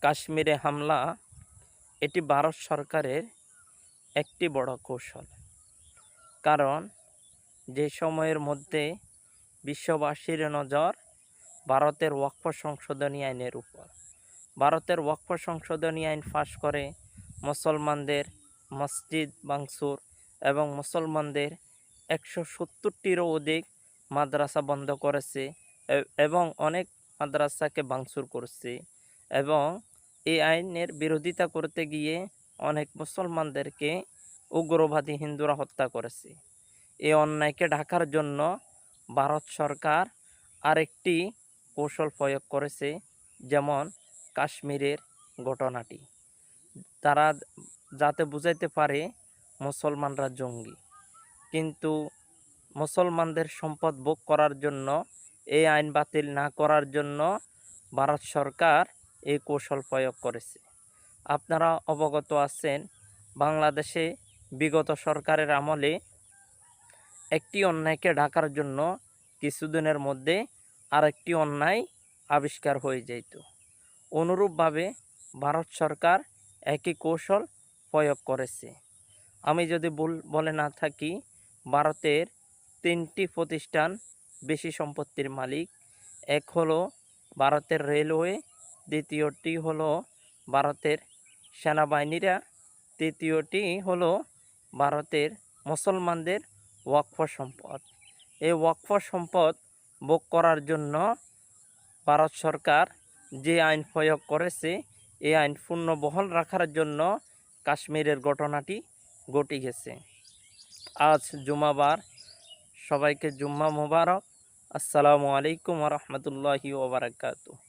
কাশ্মীরে হামলা এটি ভারত সরকারের একটি বড় কৌশল। কারণ যে সময়ের মধ্যে বিশ্ববাসীর নজর ভারতের ওয়াকফ সংশোধনী আইনের উপর। ভারতের ওয়াকফ সংশোধনী আইন পাস করে মুসলমানদের মসজিদ ভাঙচুর এবং মুসলমানদের 170টিরও অধিক মাদ্রাসা বন্ধ করেছে এবং অনেক মাদ্রাসাকে ভাঙচুর করছে এবং এই আইনের বিরোধিতা করতে গিয়ে অনেক মুসলমানদেরকে উগ্রবাদী হিন্দুরা হত্যা করেছে। এই অন্যায়কে ঢাকার জন্য ভারত সরকার আরেকটি কৌশল প্রয়োগ করেছে, যেমন কাশ্মীরের ঘটনাটি। তারা যাতে বুঝাইতে পারে মুসলমানরা জঙ্গি, কিন্তু মুসলমানদের সম্পদ ভোগ করার জন্য, এই আইন বাতিল না করার জন্য ভারত সরকার এই কৌশল প্রয়োগ করেছে। আপনারা অবগত আছেন, বাংলাদেশে বিগত সরকারের আমলে একটি অন্যায়কে ঢাকার জন্য কিছুদিনের মধ্যে আরেকটি অন্যায় আবিষ্কার হয়ে যেত। অনুরূপভাবে ভারত সরকার একই কৌশল প্রয়োগ করেছে। আমি যদি বলে না থাকি, ভারতের 3টি প্রতিষ্ঠান বেশি সম্পত্তির মালিক। এক হলো ভারতের রেলওয়ে, দ্বিতীয়টি হলো ভারতের সেনাবাহিনীরা, তৃতীয়টি হলো ভারতের মুসলমানদের ওয়াকফ সম্পদ। এই ওয়াকফ সম্পদ ভোগ করার জন্য ভারত সরকার যে আইন প্রয়োগ করেছে, এই আইন পূর্ণ বহাল রাখার জন্য কাশ্মীরের ঘটনাটি ঘটে গেছে। আজ জুমাবার, সবাইকে জুম্মা মুবারক। আসসালামু আলাইকুম ওয়া রাহমাতুল্লাহি ওয়া বারাকাতুহু।